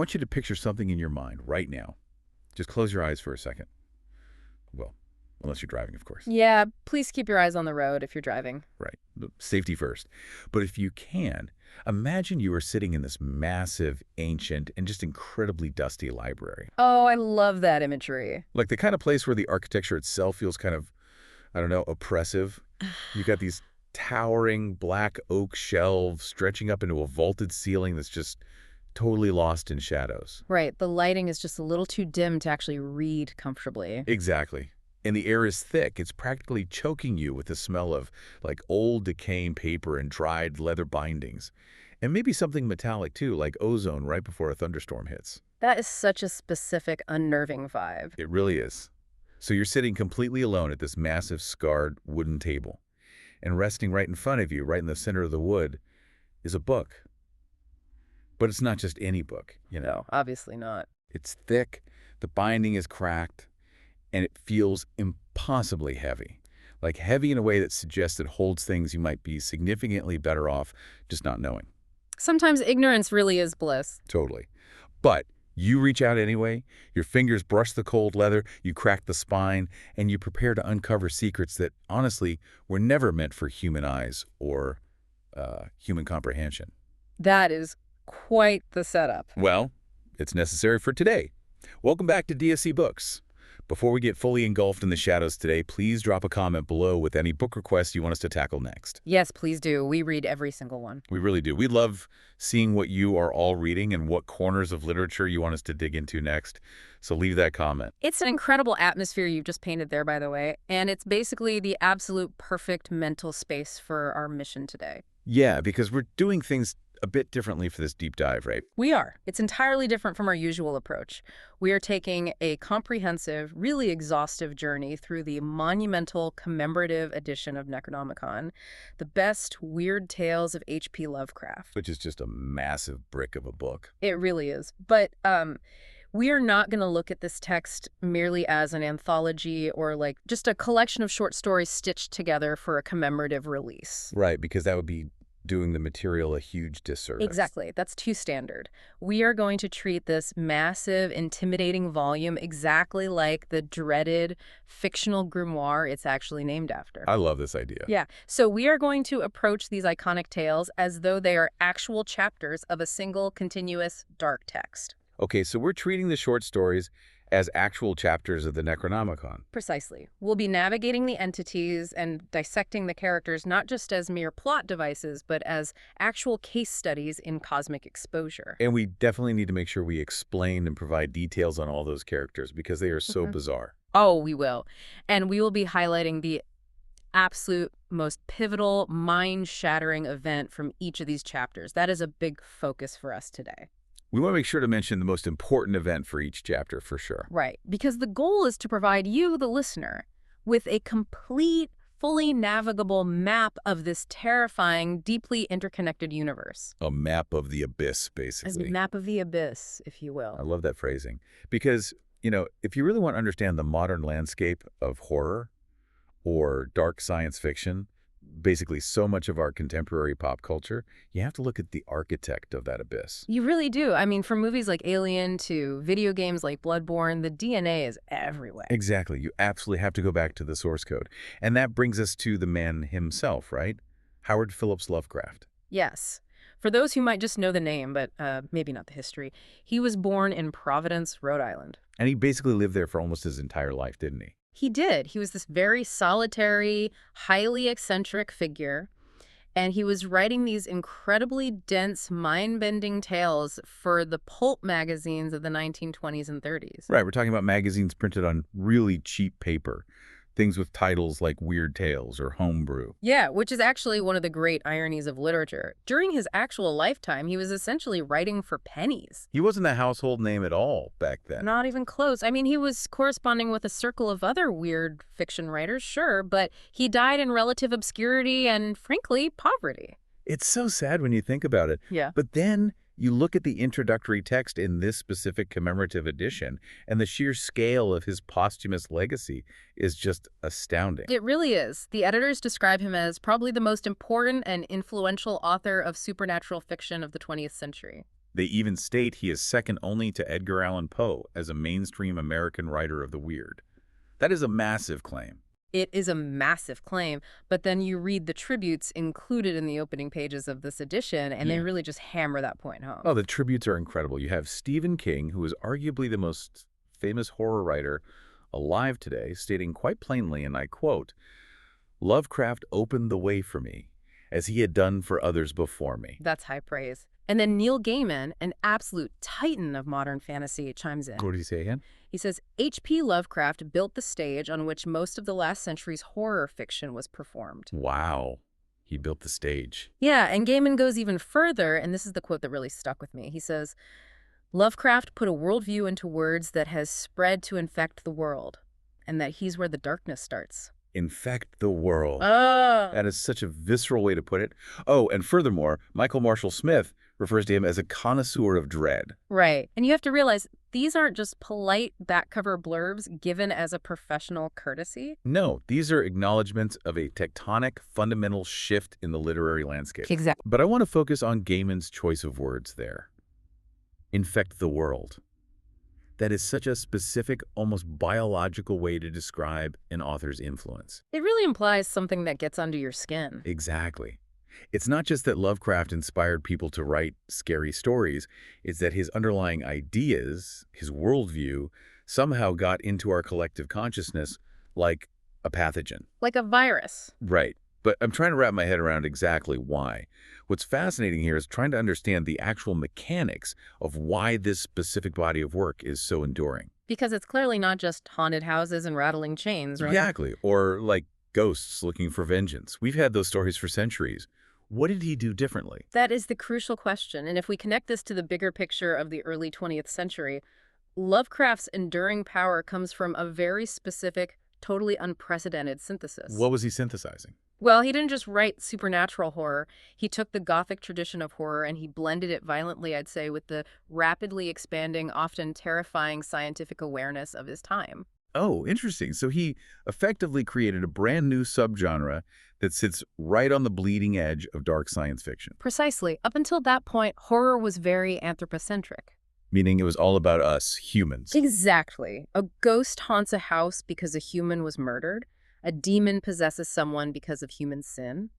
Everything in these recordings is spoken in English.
want you to picture something in your mind right now. Just close your eyes for a second. Well, unless you're driving, of course. Yeah, please keep your eyes on the road if you're driving. Right. Safety first. But if you can, imagine you are sitting in this massive, ancient, and just incredibly dusty library. Oh, I love that imagery. Like the kind of place where the architecture itself feels kind of, I don't know, oppressive. You got these towering black oak shelves stretching up into a vaulted ceiling that's just totally lost in shadows. Right, the lighting is just a little too dim to actually read comfortably. Exactly. And the air is thick. It's practically choking you with the smell of, like, old decaying paper and dried leather bindings. And maybe something metallic, too, like ozone right before a thunderstorm hits. That is such a specific, unnerving vibe. It really is. So you're sitting completely alone at this massive, scarred wooden table. And resting right in front of you, right in the center of the wood, is a book. But it's not just any book, you know. No, obviously not. It's thick, the binding is cracked, and it feels impossibly heavy. Like heavy in a way that suggests it holds things you might be significantly better off just not knowing. Sometimes ignorance really is bliss. Totally. But you reach out anyway, your fingers brush the cold leather, you crack the spine, and you prepare to uncover secrets that, honestly, were never meant for human eyes or human comprehension. That is quite the setup. Well, it's necessary for today. Welcome back to DSC Books. Before we get fully engulfed in the shadows today, please drop a comment below with any book requests you want us to tackle next. Yes, please do. We read every single one. We really do. We love seeing what you are all reading and what corners of literature you want us to dig into next. So leave that comment. It's an incredible atmosphere you've just painted there, by the way, and it's basically the absolute perfect mental space for our mission today. Yeah, because we're doing things a bit differently for this deep dive, right? We are. It's entirely different from our usual approach. We are taking a comprehensive, really exhaustive journey through the monumental commemorative edition of Necronomicon, the best weird tales of HP Lovecraft. Which is just a massive brick of a book. It really is. But we are not going to look at this text merely as an anthology or like just a collection of short stories stitched together for a commemorative release. Right, because that would be doing the material a huge disservice. Exactly. That's too standard. We are going to treat this massive, intimidating volume exactly like the dreaded fictional grimoire it's actually named after. I love this idea. Yeah. So we are going to approach these iconic tales as though they are actual chapters of a single, continuous, dark text. Okay, so we're treating the short stories as actual chapters of the Necronomicon. Precisely. We'll be navigating the entities and dissecting the characters not just as mere plot devices, but as actual case studies in cosmic exposure. And we definitely need to make sure we explain and provide details on all those characters because they are so bizarre. Oh, we will. And we will be highlighting the absolute most pivotal, mind-shattering event from each of these chapters. That is a big focus for us today. We want to make sure to mention the most important event for each chapter, for sure. Right, because the goal is to provide you, the listener, with a complete, fully navigable map of this terrifying, deeply interconnected universe. A map of the abyss, basically. A map of the abyss, if you will. I love that phrasing. Because, you know, if you really want to understand the modern landscape of horror or dark science fiction, basically so much of our contemporary pop culture, you have to look at the architect of that abyss. You really do. I mean, from movies like Alien to video games like Bloodborne, the DNA is everywhere. Exactly. You absolutely have to go back to the source code. And that brings us to the man himself, right? Howard Phillips Lovecraft. Yes. For those who might just know the name, but maybe not the history, he was born in Providence, Rhode Island. And he basically lived there for almost his entire life, didn't he? He did. He was this very solitary, highly eccentric figure, and he was writing these incredibly dense, mind-bending tales for the pulp magazines of the 1920s and 30s. Right, we're talking about magazines printed on really cheap paper. Things with titles like Weird Tales or Homebrew. Yeah, which is actually one of the great ironies of literature. During his actual lifetime, he was essentially writing for pennies. He wasn't a household name at all back then. Not even close. I mean, he was corresponding with a circle of other weird fiction writers, sure, but he died in relative obscurity and, frankly, poverty. It's so sad when you think about it. Yeah. But then you look at the introductory text in this specific commemorative edition, and the sheer scale of his posthumous legacy is just astounding. It really is. The editors describe him as probably the most important and influential author of supernatural fiction of the 20th century. They even state he is second only to Edgar Allan Poe as a mainstream American writer of the weird. That is a massive claim. It is a massive claim, but then you read the tributes included in the opening pages of this edition, and they Yeah. really just hammer that point home. Oh, the tributes are incredible. You have Stephen King, who is arguably the most famous horror writer alive today, stating quite plainly, and I quote, "Lovecraft opened the way for me, as he had done for others before me." That's high praise. And then Neil Gaiman, an absolute titan of modern fantasy, chimes in. What did he say again? He says, HP Lovecraft built the stage on which most of the last century's horror fiction was performed. Wow. He built the stage. Yeah, and Gaiman goes even further, and this is the quote that really stuck with me. He says, Lovecraft put a worldview into words that has spread to infect the world, and that he's where the darkness starts. Infect the world. Oh. That is such a visceral way to put it. Oh, and furthermore, Michael Marshall Smith refers to him as a connoisseur of dread. Right. And you have to realize these aren't just polite back cover blurbs given as a professional courtesy. No, these are acknowledgments of a tectonic, fundamental shift in the literary landscape. Exactly. But I want to focus on Gaiman's choice of words there. Infect the world. That is such a specific, almost biological way to describe an author's influence. It really implies something that gets under your skin. Exactly. It's not just that Lovecraft inspired people to write scary stories, it's that his underlying ideas, his worldview, somehow got into our collective consciousness like a pathogen. Like a virus. Right. But I'm trying to wrap my head around exactly why. What's fascinating here is trying to understand the actual mechanics of why this specific body of work is so enduring. Because it's clearly not just haunted houses and rattling chains, right? Exactly. Or like ghosts looking for vengeance. We've had those stories for centuries. What did he do differently? That is the crucial question. And if we connect this to the bigger picture of the early 20th century, Lovecraft's enduring power comes from a very specific, totally unprecedented synthesis. What was he synthesizing? Well, he didn't just write supernatural horror. He took the Gothic tradition of horror and he blended it violently, I'd say, with the rapidly expanding, often terrifying scientific awareness of his time. Oh, interesting. So he effectively created a brand new subgenre that sits right on the bleeding edge of dark science fiction. Precisely. Up until that point, horror was very anthropocentric. Meaning it was all about us, humans. Exactly. A ghost haunts a house because a human was murdered. A demon possesses someone because of human sin.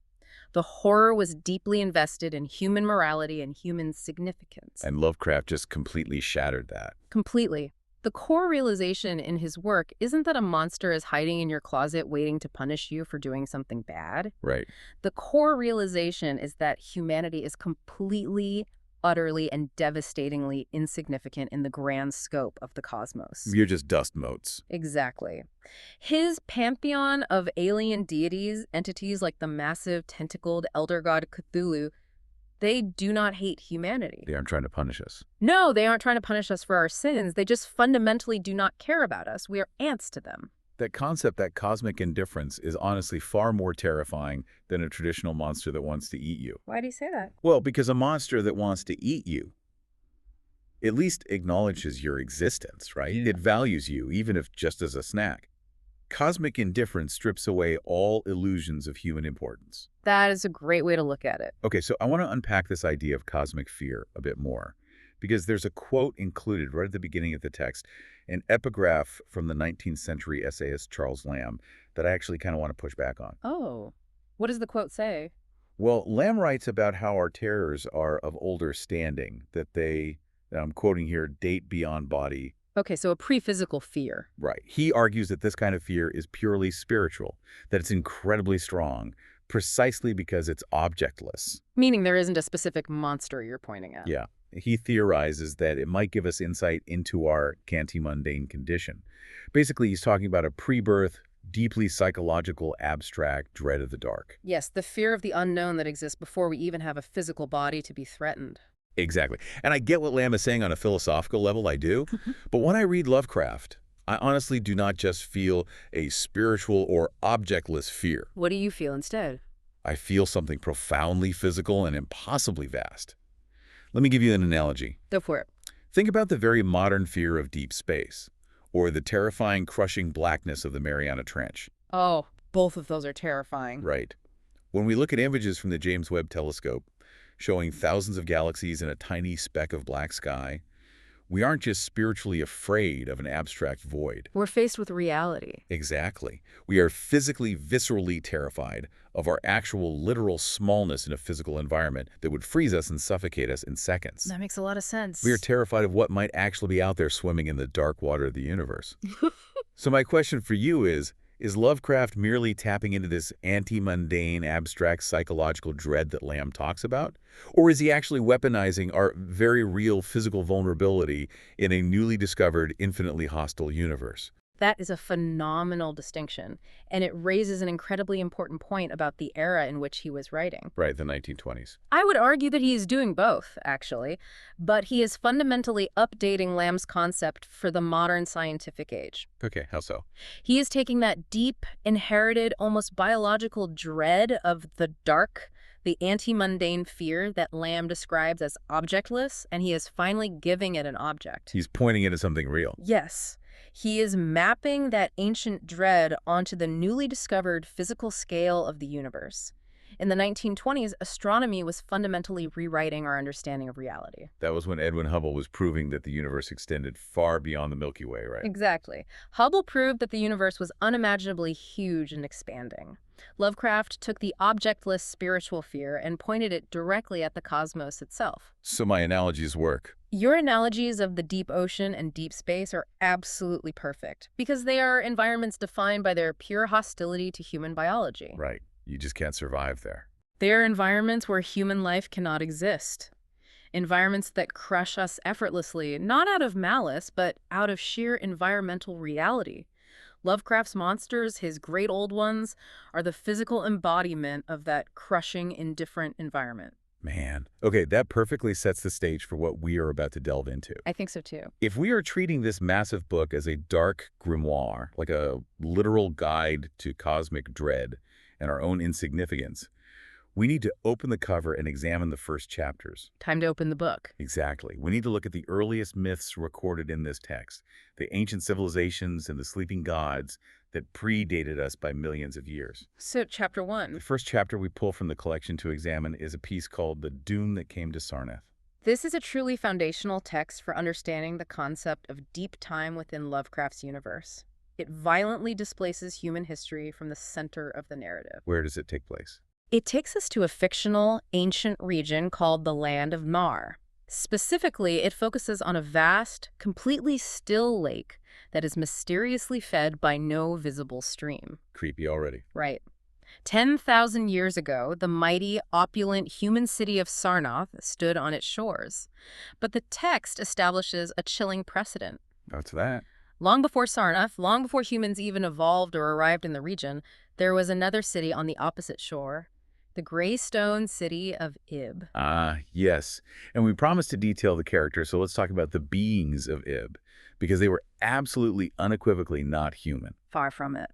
The horror was deeply invested in human morality and human significance. And Lovecraft just completely shattered that. Completely. The core realization in his work isn't that a monster is hiding in your closet waiting to punish you for doing something bad. Right. The core realization is that humanity is completely, utterly, and devastatingly insignificant in the grand scope of the cosmos. You're just dust motes. Exactly. His pantheon of alien deities, entities like the massive tentacled elder god Cthulhu, they do not hate humanity. They aren't trying to punish us. No, they aren't trying to punish us for our sins. They just fundamentally do not care about us. We are ants to them. That concept, that cosmic indifference, is honestly far more terrifying than a traditional monster that wants to eat you. Why do you say that? Well, because a monster that wants to eat you at least acknowledges your existence, right? Yeah. It values you, even if just as a snack. Cosmic indifference strips away all illusions of human importance. That is a great way to look at it. Okay, so I want to unpack this idea of cosmic fear a bit more, because there's a quote included right at the beginning of the text, an epigraph from the 19th century essayist Charles Lamb that I actually kind of want to push back on. Oh, what does the quote say? Well, Lamb writes about how our terrors are of older standing, that they, I'm quoting here, date beyond body. Okay, so a pre-physical fear. Right. He argues that this kind of fear is purely spiritual, that it's incredibly strong, precisely because it's objectless. Meaning there isn't a specific monster you're pointing at. Yeah. He theorizes that it might give us insight into our canti-mundane condition. Basically, he's talking about a pre-birth, deeply psychological, abstract dread of the dark. Yes, the fear of the unknown that exists before we even have a physical body to be threatened. Exactly. And I get what Lamb is saying on a philosophical level, I do. But when I read Lovecraft, I honestly do not just feel a spiritual or objectless fear. What do you feel instead? I feel something profoundly physical and impossibly vast. Let me give you an analogy. Go for it. Think about the very modern fear of deep space, or the terrifying, crushing blackness of the Mariana Trench. Oh, both of those are terrifying. Right. When we look at images from the James Webb Telescope, showing thousands of galaxies in a tiny speck of black sky. We aren't just spiritually afraid of an abstract void. We're faced with reality. Exactly. We are physically, viscerally terrified of our actual literal smallness in a physical environment that would freeze us and suffocate us in seconds. That makes a lot of sense. We are terrified of what might actually be out there swimming in the dark water of the universe. So my question for you is Lovecraft merely tapping into this anti-mundane, abstract psychological dread that Lamb talks about? Or is he actually weaponizing our very real physical vulnerability in a newly discovered, infinitely hostile universe? That is a phenomenal distinction, and it raises an incredibly important point about the era in which he was writing. Right, the 1920s. I would argue that he is doing both, actually, but he is fundamentally updating Lamb's concept for the modern scientific age. Okay, how so? He is taking that deep, inherited, almost biological dread of the dark, the anti-mundane fear that Lamb describes as objectless, and he is finally giving it an object. He's pointing it at something real. Yes. He is mapping that ancient dread onto the newly discovered physical scale of the universe. In the 1920s, astronomy was fundamentally rewriting our understanding of reality. That was when Edwin Hubble was proving that the universe extended far beyond the Milky Way, right? Exactly. Hubble proved that the universe was unimaginably huge and expanding. Lovecraft took the objectless spiritual fear and pointed it directly at the cosmos itself. So my analogies work. Your analogies of the deep ocean and deep space are absolutely perfect, because they are environments defined by their pure hostility to human biology. Right. You just can't survive there. They are environments where human life cannot exist. Environments that crush us effortlessly, not out of malice, but out of sheer environmental reality. Lovecraft's monsters, his great old ones, are the physical embodiment of that crushing, indifferent environment. Man. Okay, that perfectly sets the stage for what we are about to delve into. I think so too. If we are treating this massive book as a dark grimoire, like a literal guide to cosmic dread and our own insignificance, we need to open the cover and examine the first chapters. Time to open the book. Exactly. We need to look at the earliest myths recorded in this text, the ancient civilizations and the sleeping gods that predated us by millions of years. So, chapter 1. The first chapter we pull from the collection to examine is a piece called The Doom That Came to Sarnath. This is a truly foundational text for understanding the concept of deep time within Lovecraft's universe. It violently displaces human history from the center of the narrative. Where does it take place? It takes us to a fictional, ancient region called the Land of Nar. Specifically, it focuses on a vast, completely still lake that is mysteriously fed by no visible stream. Creepy already. Right. 10,000 years ago, the mighty, opulent human city of Sarnath stood on its shores. But the text establishes a chilling precedent. What's that? Long before Sarnath, long before humans even evolved or arrived in the region, there was another city on the opposite shore, the gray stone city of Ib. Ah, yes. And we promised to detail the characters, so let's talk about the beings of Ib, because they were absolutely unequivocally not human. Far from it.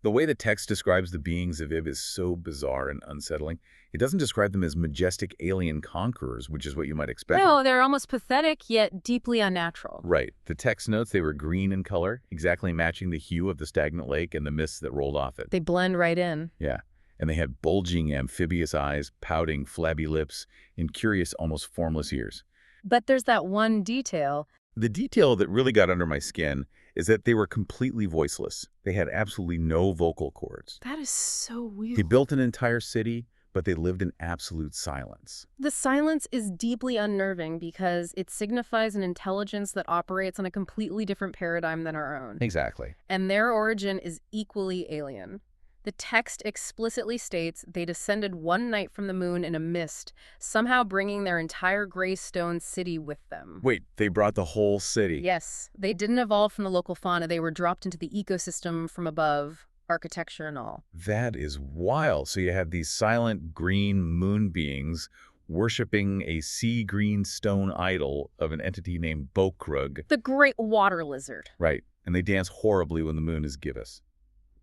The way the text describes the beings of Ib is so bizarre and unsettling. It doesn't describe them as majestic alien conquerors, which is what you might expect. No, they're almost pathetic, yet deeply unnatural. Right. The text notes they were green in color, exactly matching the hue of the stagnant lake and the mists that rolled off it. They blend right in. Yeah. And they had bulging amphibious eyes, pouting, flabby lips, and curious, almost formless ears. But there's that one detail. The detail that really got under my skin is that they were completely voiceless. They had absolutely no vocal cords. That is so weird. They built an entire city, but they lived in absolute silence. The silence is deeply unnerving because it signifies an intelligence that operates on a completely different paradigm than our own. Exactly. And their origin is equally alien. The text explicitly states they descended one night from the moon in a mist, somehow bringing their entire gray stone city with them. Wait, they brought the whole city? Yes, they didn't evolve from the local fauna. They were dropped into the ecosystem from above, architecture and all. That is wild. So you have these silent green moon beings worshipping a sea green stone idol of an entity named Bokrug. The great water lizard. Right, and they dance horribly when the moon is gibbous.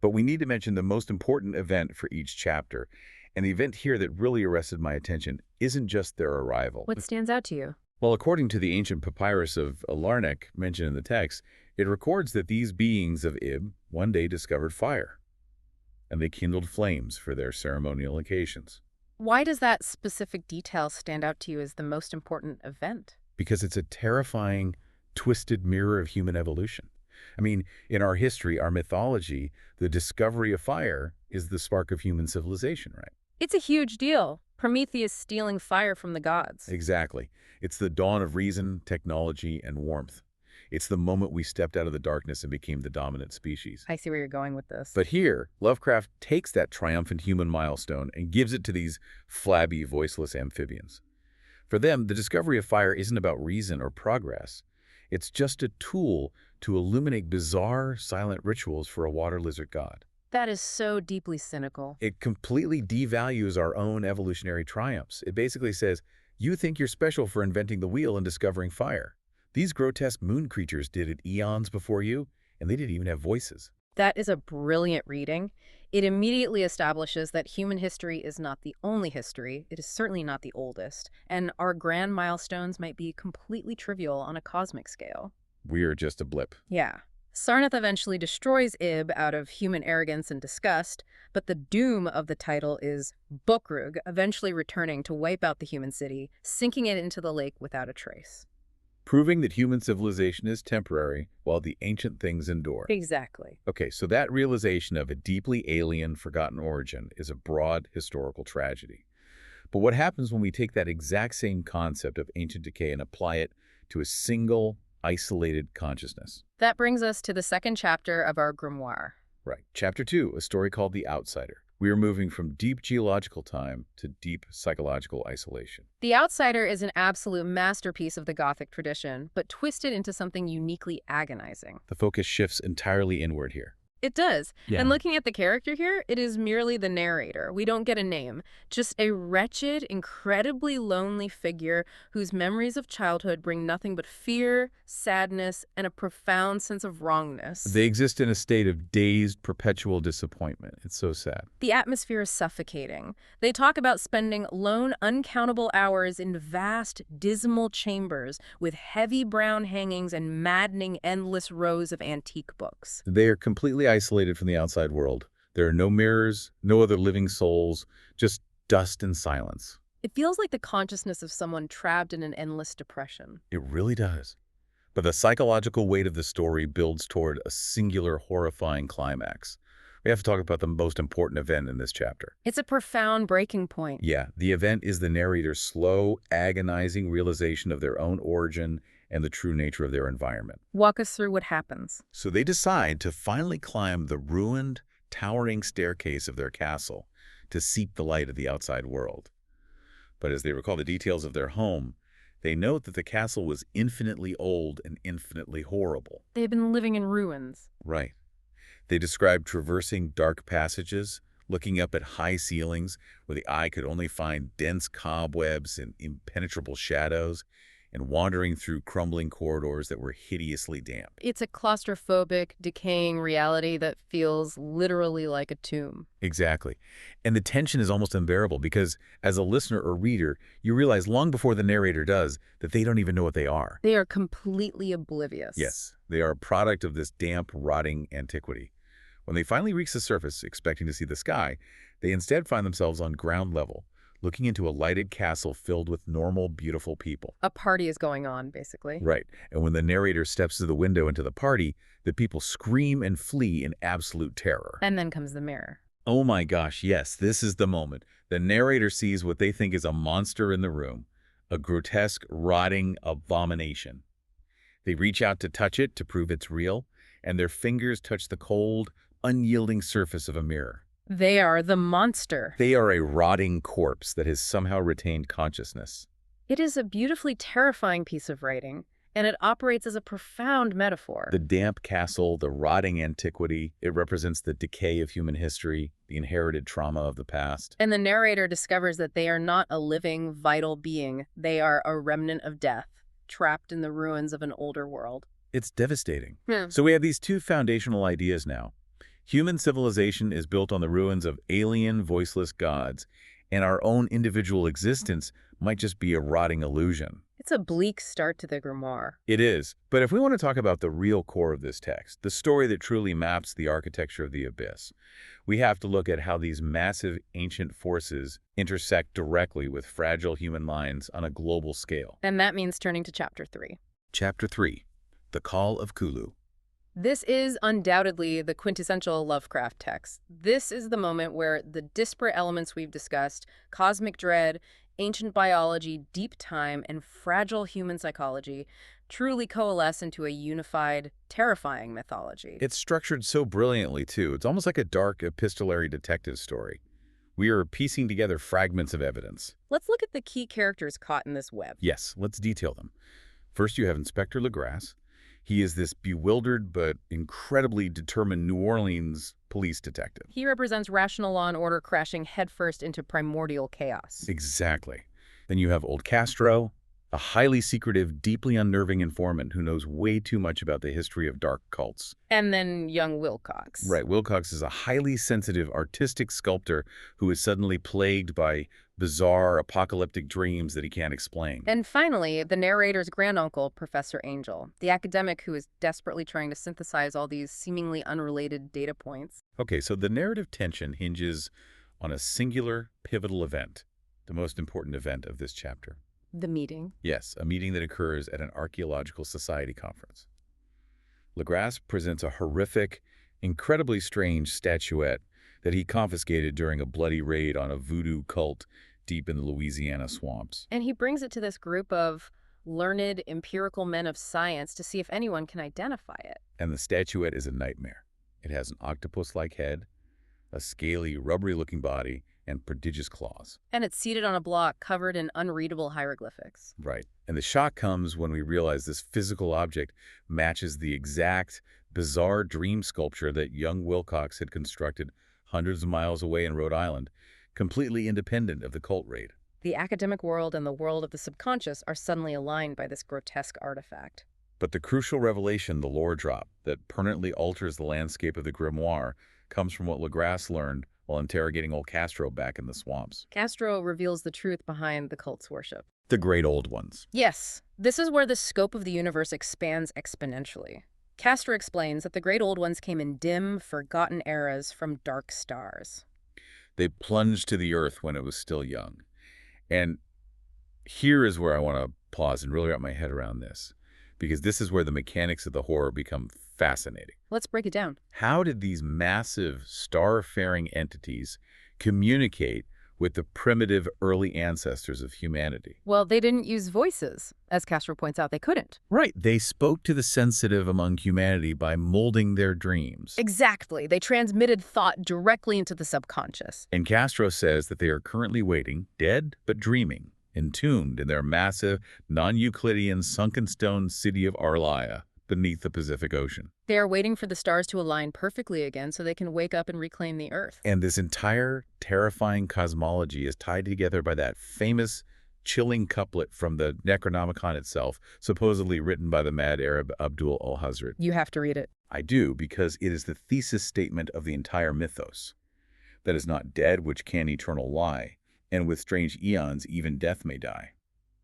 But we need to mention the most important event for each chapter. And the event here that really arrested my attention isn't just their arrival. What stands out to you? Well, according to the ancient papyrus of Alarnec mentioned in the text, it records that these beings of Ib one day discovered fire, and they kindled flames for their ceremonial occasions. Why does that specific detail stand out to you as the most important event? because it's a terrifying, twisted mirror of human evolution. I mean, in our history, our mythology, the discovery of fire is the spark of human civilization, right? It's a huge deal. Prometheus stealing fire from the gods. Exactly. It's the dawn of reason, technology, and warmth. It's the moment we stepped out of the darkness and became the dominant species. I see where you're going with this. But here, Lovecraft takes that triumphant human milestone and gives it to these flabby, voiceless amphibians. For them, the discovery of fire isn't about reason or progress. It's just a tool to illuminate bizarre, silent rituals for a water lizard god. That is so deeply cynical. It completely devalues our own evolutionary triumphs. It basically says, you think you're special for inventing the wheel and discovering fire. These grotesque moon creatures did it eons before you, and they didn't even have voices. That is a brilliant reading. It immediately establishes that human history is not the only history. It is certainly not the oldest. And our grand milestones might be completely trivial on a cosmic scale. We're just a blip. Yeah. Sarnath eventually destroys Ib out of human arrogance and disgust, but the doom of the title is Bukrug eventually returning to wipe out the human city, sinking it into the lake without a trace. Proving that human civilization is temporary while the ancient things endure. Exactly. Okay, so that realization of a deeply alien, forgotten origin is a broad historical tragedy. But what happens when we take that exact same concept of ancient decay and apply it to a single, isolated consciousness? That brings us to the second chapter of our grimoire. Right. Chapter 2, a story called The Outsider. We are moving from deep geological time to deep psychological isolation. The Outsider is an absolute masterpiece of the Gothic tradition, but twisted into something uniquely agonizing. The focus shifts entirely inward here. It does. Yeah. And looking at the character here, it is merely the narrator. We don't get a name. Just a wretched, incredibly lonely figure whose memories of childhood bring nothing but fear, sadness, and a profound sense of wrongness. They exist in a state of dazed, perpetual disappointment. It's so sad. The atmosphere is suffocating. They talk about spending lone, uncountable hours in vast, dismal chambers with heavy brown hangings and maddening, endless rows of antique books. They are completely isolated from the outside world. There are no mirrors, no other living souls, just dust and silence. It feels like the consciousness of someone trapped in an endless depression. It really does. But the psychological weight of the story builds toward a singular, horrifying climax. We have to talk about the most important event in this chapter. It's a profound breaking point. Yeah, the event is the narrator's slow, agonizing realization of their own origin and the true nature of their environment. Walk us through what happens. So they decide to finally climb the ruined, towering staircase of their castle to seek the light of the outside world. But as they recall the details of their home, they note that the castle was infinitely old and infinitely horrible. They had been living in ruins. Right. They describe traversing dark passages, looking up at high ceilings where the eye could only find dense cobwebs and impenetrable shadows, and wandering through crumbling corridors that were hideously damp. It's a claustrophobic, decaying reality that feels literally like a tomb. Exactly. And the tension is almost unbearable because, as a listener or reader, you realize long before the narrator does that they don't even know what they are. They are completely oblivious. Yes, they are a product of this damp, rotting antiquity. When they finally reach the surface, expecting to see the sky, they instead find themselves on ground level, looking into a lighted castle filled with normal, beautiful people. A party is going on, basically. Right. And when the narrator steps through the window into the party, the people scream and flee in absolute terror. And then comes the mirror. Oh my gosh, yes, this is the moment. The narrator sees what they think is a monster in the room, a grotesque, rotting abomination. They reach out to touch it to prove it's real, and their fingers touch the cold, unyielding surface of a mirror. They are the monster. They are a rotting corpse that has somehow retained consciousness. It is a beautifully terrifying piece of writing, and it operates as a profound metaphor. The damp castle, the rotting antiquity, it represents the decay of human history, the inherited trauma of the past. And the narrator discovers that they are not a living, vital being. They are a remnant of death, trapped in the ruins of an older world. It's devastating. Yeah. So we have these two foundational ideas now. Human civilization is built on the ruins of alien, voiceless gods, and our own individual existence might just be a rotting illusion. It's a bleak start to the grimoire. It is. But if we want to talk about the real core of this text, the story that truly maps the architecture of the abyss, we have to look at how these massive ancient forces intersect directly with fragile human minds on a global scale. And that means turning to Chapter 3. Chapter 3. The Call of Cthulhu. This is undoubtedly the quintessential Lovecraft text. This is the moment where the disparate elements we've discussed, cosmic dread, ancient biology, deep time, and fragile human psychology, truly coalesce into a unified, terrifying mythology. It's structured so brilliantly, too. It's almost like a dark epistolary detective story. We are piecing together fragments of evidence. Let's look at the key characters caught in this web. Yes, let's detail them. First, you have Inspector Legrasse. He is this bewildered but incredibly determined New Orleans police detective. He represents rational law and order crashing headfirst into primordial chaos. Exactly. Then you have Old Castro, a highly secretive, deeply unnerving informant who knows way too much about the history of dark cults. And then young Wilcox. Right, Wilcox is a highly sensitive, artistic sculptor who is suddenly plagued by bizarre, apocalyptic dreams that he can't explain. And finally, the narrator's granduncle, Professor Angel, the academic who is desperately trying to synthesize all these seemingly unrelated data points. Okay, so the narrative tension hinges on a singular, pivotal event, the most important event of this chapter. The meeting. Yes, a meeting that occurs at an archaeological society conference. Legrasse presents a horrific, incredibly strange statuette that he confiscated during a bloody raid on a voodoo cult deep in the Louisiana swamps. And he brings it to this group of learned, empirical men of science to see if anyone can identify it. And the statuette is a nightmare. It has an octopus-like head, a scaly, rubbery-looking body, and prodigious claws. And it's seated on a block covered in unreadable hieroglyphics. Right. And the shock comes when we realize this physical object matches the exact, bizarre dream sculpture that young Wilcox had constructed hundreds of miles away in Rhode Island, completely independent of the cult raid. The academic world and the world of the subconscious are suddenly aligned by this grotesque artifact. But the crucial revelation, the lore drop, that permanently alters the landscape of the grimoire, comes from what Legrasse learned while interrogating old Castro back in the swamps. Castro reveals the truth behind the cult's worship. The great old ones. Yes, this is where the scope of the universe expands exponentially. Castro explains that the great old ones came in dim, forgotten eras from dark stars. They plunged to the earth when it was still young. And here is where I want to pause and really wrap my head around this, because this is where the mechanics of the horror become fascinating. Let's break it down. How did these massive star-faring entities communicate with the primitive early ancestors of humanity? Well, they didn't use voices. As Castro points out, they couldn't. Right. They spoke to the sensitive among humanity by molding their dreams. Exactly. They transmitted thought directly into the subconscious. And Castro says that they are currently waiting, dead but dreaming, entombed in their massive, non-Euclidean sunken stone city of Arlaia beneath the Pacific Ocean. They are waiting for the stars to align perfectly again so they can wake up and reclaim the Earth. And this entire terrifying cosmology is tied together by that famous, chilling couplet from the Necronomicon itself, supposedly written by the mad Arab Abdul al-Hazred. You have to read it. I do, because it is the thesis statement of the entire mythos. That is not dead which can eternal lie, and with strange eons even death may die.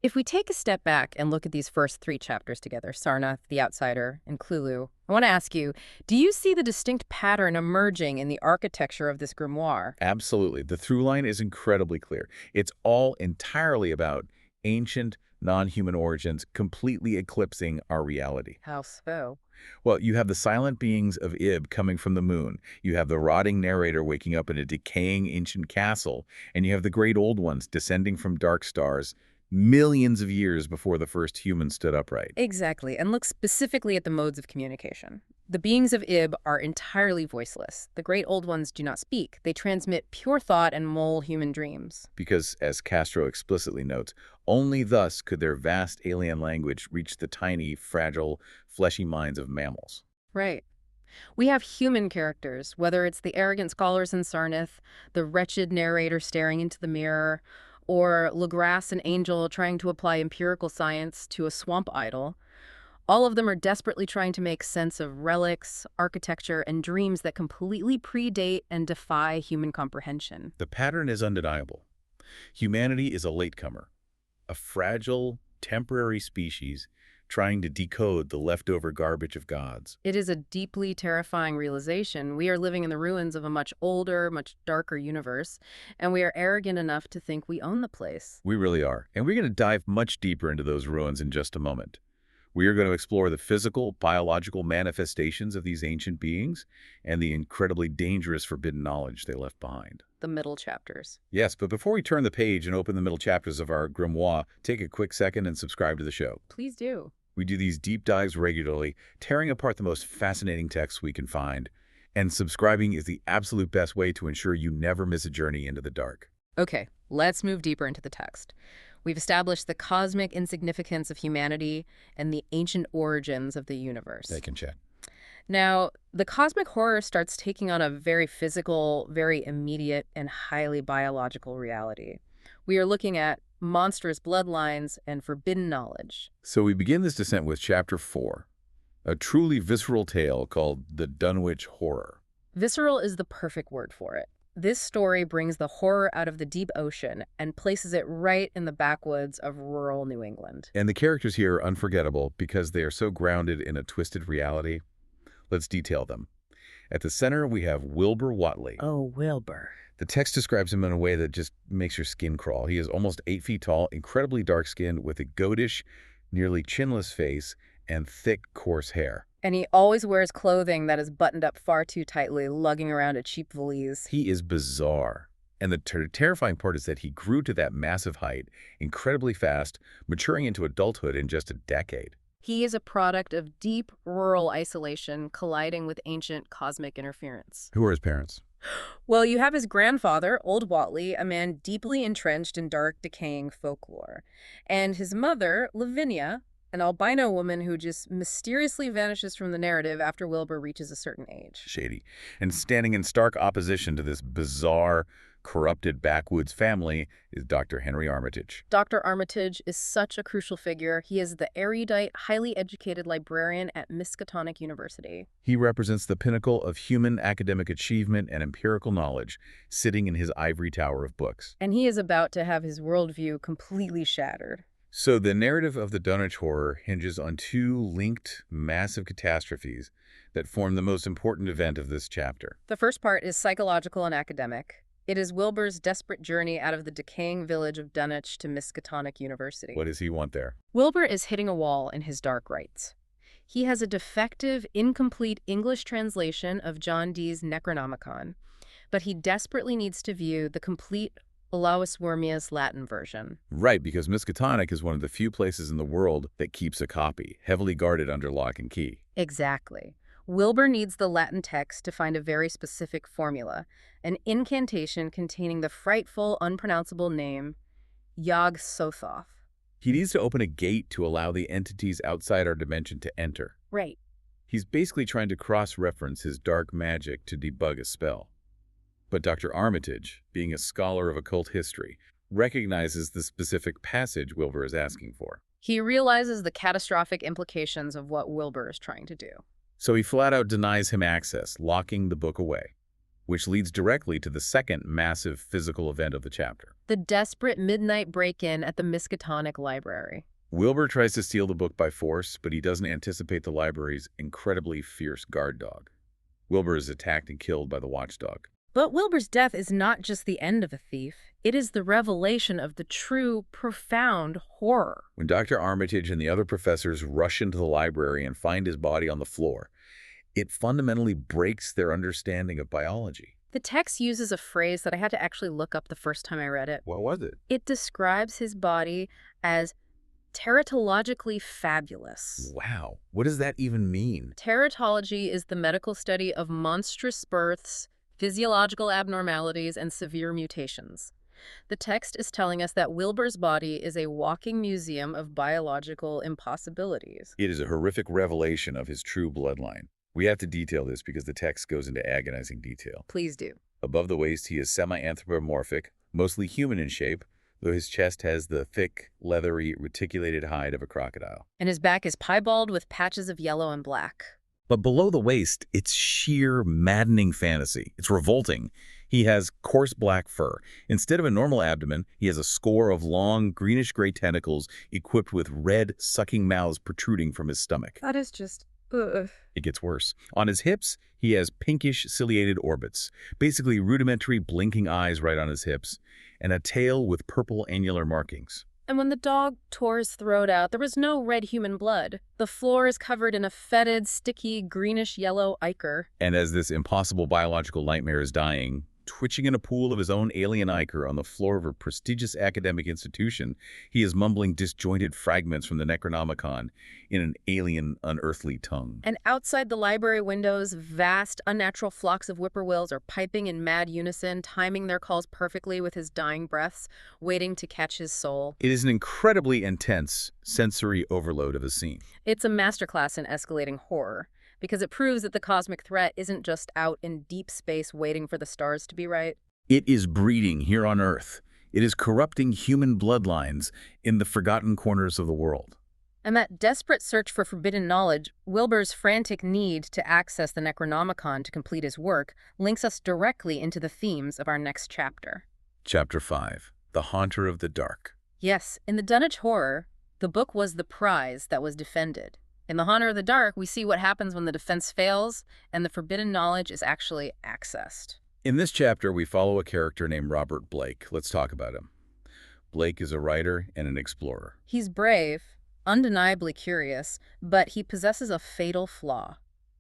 If we take a step back and look at these first three chapters together, Sarnath, The Outsider, and Cthulhu, I want to ask you, do you see the distinct pattern emerging in the architecture of this grimoire? Absolutely. The through line is incredibly clear. It's all entirely about ancient, non-human origins completely eclipsing our reality. How so? Well, you have the silent beings of Ib coming from the moon. You have the rotting narrator waking up in a decaying ancient castle. And you have the great old ones descending from dark stars millions of years before the first human stood upright. Exactly, and look specifically at the modes of communication. The beings of Ib are entirely voiceless. The great old ones do not speak. They transmit pure thought and mold human dreams. Because, as Castro explicitly notes, only thus could their vast alien language reach the tiny, fragile, fleshy minds of mammals. Right. We have human characters, whether it's the arrogant scholars in Sarnath, the wretched narrator staring into the mirror, or Legrasse and Angel trying to apply empirical science to a swamp idol. All of them are desperately trying to make sense of relics, architecture, and dreams that completely predate and defy human comprehension. The pattern is undeniable. Humanity is a latecomer, a fragile, temporary species trying to decode the leftover garbage of gods. It is a deeply terrifying realization. We are living in the ruins of a much older, much darker universe, and we are arrogant enough to think we own the place. We really are. And we're going to dive much deeper into those ruins in just a moment. We are going to explore the physical, biological manifestations of these ancient beings and the incredibly dangerous forbidden knowledge they left behind. The middle chapters. Yes, but before we turn the page and open the middle chapters of our grimoire, take a quick second and subscribe to the show. Please do. We do these deep dives regularly, tearing apart the most fascinating texts we can find. And subscribing is the absolute best way to ensure you never miss a journey into the dark. Okay, let's move deeper into the text. We've established the cosmic insignificance of humanity and the ancient origins of the universe. They can chat. Now, the cosmic horror starts taking on a very physical, very immediate, and highly biological reality. We are looking at monstrous bloodlines and forbidden knowledge. So we begin this descent with Chapter 4, a truly visceral tale called the Dunwich Horror. Visceral is the perfect word for it. This story brings the horror out of the deep ocean and places it right in the backwoods of rural New England. And the characters here are unforgettable because they are so grounded in a twisted reality. Let's detail them. At the center, we have Wilbur Whatley. Oh, Wilbur. The text describes him in a way that just makes your skin crawl. He is almost 8 feet tall, incredibly dark-skinned, with a goatish, nearly chinless face and thick, coarse hair. And he always wears clothing that is buttoned up far too tightly, lugging around a cheap valise. He is bizarre. And the terrifying part is that he grew to that massive height incredibly fast, maturing into adulthood in just a decade. He is a product of deep rural isolation colliding with ancient cosmic interference. Who are his parents? Well, you have his grandfather, Old Whatley, a man deeply entrenched in dark, decaying folklore. And his mother, Lavinia, an albino woman who just mysteriously vanishes from the narrative after Wilbur reaches a certain age. Shady. And standing in stark opposition to this bizarre, corrupted backwoods family is Dr. Henry Armitage. Dr. Armitage is such a crucial figure. He is the erudite, highly educated librarian at Miskatonic University. He represents the pinnacle of human academic achievement and empirical knowledge, sitting in his ivory tower of books. And he is about to have his worldview completely shattered. So the narrative of the Dunwich Horror hinges on two linked, massive catastrophes that form the most important event of this chapter. The first part is psychological and academic. It is Wilbur's desperate journey out of the decaying village of Dunwich to Miskatonic University. What does he want there? Wilbur is hitting a wall in his dark rites. He has a defective, incomplete English translation of John Dee's Necronomicon, but he desperately needs to view the complete Olaus Wormius Latin version. Right, because Miskatonic is one of the few places in the world that keeps a copy, heavily guarded under lock and key. Exactly. Wilbur needs the Latin text to find a very specific formula, an incantation containing the frightful, unpronounceable name, Yog-Sothoth. He needs to open a gate to allow the entities outside our dimension to enter. Right. He's basically trying to cross-reference his dark magic to debug a spell. But Dr. Armitage, being a scholar of occult history, recognizes the specific passage Wilbur is asking for. He realizes the catastrophic implications of what Wilbur is trying to do. So he flat out denies him access, locking the book away, which leads directly to the second massive physical event of the chapter. The desperate midnight break-in at the Miskatonic Library. Wilbur tries to steal the book by force, but he doesn't anticipate the library's incredibly fierce guard dog. Wilbur is attacked and killed by the watchdog. But Wilbur's death is not just the end of a thief. It is the revelation of the true, profound horror. When Dr. Armitage and the other professors rush into the library and find his body on the floor, it fundamentally breaks their understanding of biology. The text uses a phrase that I had to actually look up the first time I read it. What was it? It describes his body as teratologically fabulous. Wow. What does that even mean? Teratology is the medical study of monstrous births, physiological abnormalities, and severe mutations. The text is telling us that Wilbur's body is a walking museum of biological impossibilities. It is a horrific revelation of his true bloodline. We have to detail this because the text goes into agonizing detail. Please do. Above the waist, he is semi-anthropomorphic, mostly human in shape, though his chest has the thick, leathery, reticulated hide of a crocodile. And his back is piebald with patches of yellow and black. But below the waist, it's sheer, maddening fantasy. It's revolting. He has coarse black fur. Instead of a normal abdomen, he has a score of long, greenish-gray tentacles equipped with red, sucking mouths protruding from his stomach. That is just, ugh. It gets worse. On his hips, he has pinkish ciliated orbits, basically rudimentary blinking eyes right on his hips, and a tail with purple annular markings. And when the dog tore his throat out, there was no red human blood. The floor is covered in a fetid, sticky, greenish-yellow ichor. And as this impossible biological nightmare is dying, twitching in a pool of his own alien ichor on the floor of a prestigious academic institution, he is mumbling disjointed fragments from the Necronomicon in an alien, unearthly tongue. And outside the library windows, vast, unnatural flocks of whippoorwills are piping in mad unison, timing their calls perfectly with his dying breaths, waiting to catch his soul. It is an incredibly intense sensory overload of a scene. It's a masterclass in escalating horror, because it proves that the cosmic threat isn't just out in deep space waiting for the stars to be right. It is breeding here on Earth. It is corrupting human bloodlines in the forgotten corners of the world. And that desperate search for forbidden knowledge, Wilbur's frantic need to access the Necronomicon to complete his work, links us directly into the themes of our next chapter. Chapter 5. The Haunter of the Dark. Yes, in the Dunwich Horror, the book was the prize that was defended. In The Haunter of the Dark, we see what happens when the defense fails and the forbidden knowledge is actually accessed. In this chapter, we follow a character named Robert Blake. Let's talk about him. Blake is a writer and an explorer. He's brave, undeniably curious, but he possesses a fatal flaw.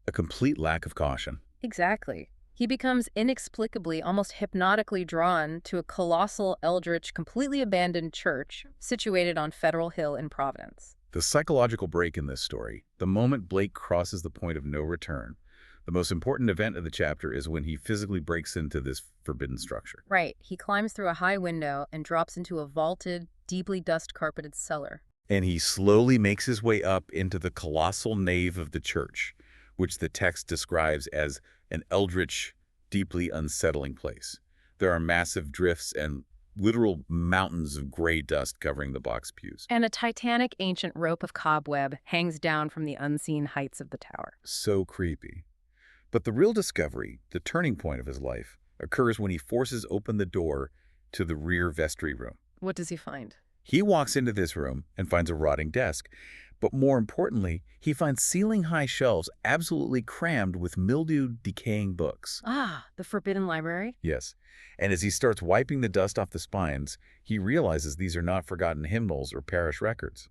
A complete lack of caution. Exactly. He becomes inexplicably, almost hypnotically drawn to a colossal, eldritch, completely abandoned church situated on Federal Hill in Providence. The psychological break in this story, the moment Blake crosses the point of no return, the most important event of the chapter is when he physically breaks into this forbidden structure. Right. He climbs through a high window and drops into a vaulted, deeply dust-carpeted cellar. And he slowly makes his way up into the colossal nave of the church, which the text describes as an eldritch, deeply unsettling place. There are massive drifts and literal mountains of gray dust covering the box pews. And a titanic ancient rope of cobweb hangs down from the unseen heights of the tower. So creepy. But the real discovery, the turning point of his life, occurs when he forces open the door to the rear vestry room. What does he find? He walks into this room and finds a rotting desk. But more importantly, he finds ceiling-high shelves absolutely crammed with mildewed, decaying books. Ah, the Forbidden Library? Yes. And as he starts wiping the dust off the spines, he realizes these are not forgotten hymnals or parish records.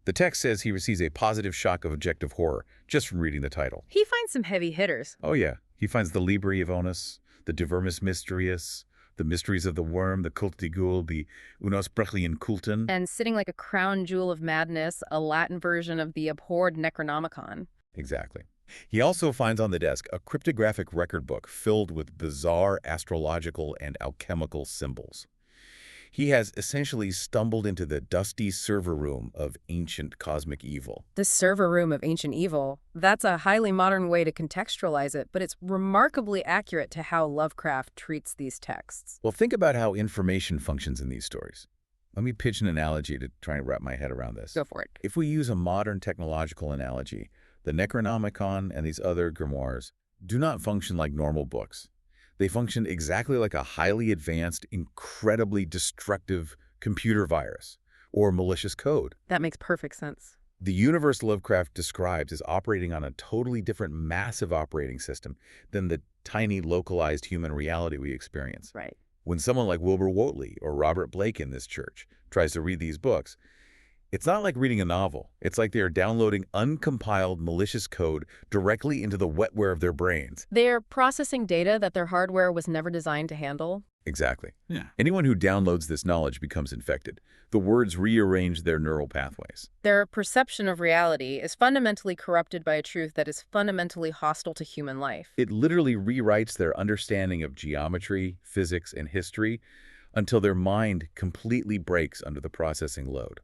The text says he receives a positive shock of objective horror just from reading the title. He finds some heavy hitters. Oh yeah, he finds the Liber Avonis, the De Vermis Mysterius, the Mysteries of the Worm, the Cult de Ghoul, the Unosprechlichen Kulten. And sitting like a crown jewel of madness, a Latin version of the abhorred Necronomicon. Exactly. He also finds on the desk a cryptographic record book filled with bizarre astrological and alchemical symbols. He has essentially stumbled into the dusty server room of ancient cosmic evil. The server room of ancient evil. That's a highly modern way to contextualize it, but it's remarkably accurate to how Lovecraft treats these texts. Well, think about how information functions in these stories. Let me pitch an analogy to try and wrap my head around this. Go for it. If we use a modern technological analogy, the Necronomicon and these other grimoires do not function like normal books. They function exactly like a highly advanced, incredibly destructive computer virus or malicious code. That makes perfect sense. The universe Lovecraft describes is operating on a totally different massive operating system than the tiny localized human reality we experience. Right. When someone like Wilbur Whateley or Robert Blake in this church tries to read these books, it's not like reading a novel. It's like they are downloading uncompiled malicious code directly into the wetware of their brains. They're processing data that their hardware was never designed to handle. Exactly. Yeah. Anyone who downloads this knowledge becomes infected. The words rearrange their neural pathways. Their perception of reality is fundamentally corrupted by a truth that is fundamentally hostile to human life. It literally rewrites their understanding of geometry, physics, and history until their mind completely breaks under the processing load.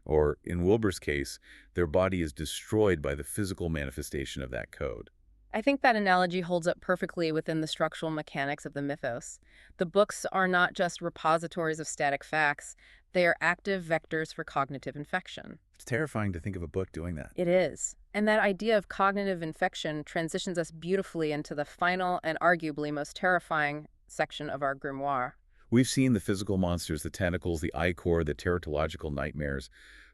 Or, in Wilbur's case, their body is destroyed by the physical manifestation of that code. I think that analogy holds up perfectly within the structural mechanics of the mythos. The books are not just repositories of static facts, they are active vectors for cognitive infection. It's terrifying to think of a book doing that. It is. And that idea of cognitive infection transitions us beautifully into the final and arguably most terrifying section of our grimoire. We've seen the physical monsters, the tentacles, the ichor, the teratological nightmares.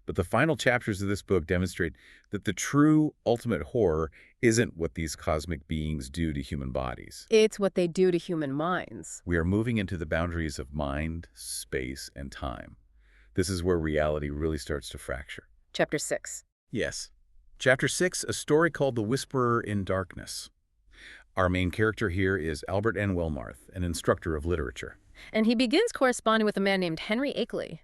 But the final chapters of this book demonstrate that the true ultimate horror isn't what these cosmic beings do to human bodies. It's what they do to human minds. We are moving into the boundaries of mind, space, and time. This is where reality really starts to fracture. Chapter 6. Yes. Chapter 6, a story called The Whisperer in Darkness. Our main character here is Albert N. Wilmarth, an instructor of literature. And he begins corresponding with a man named Henry Akeley.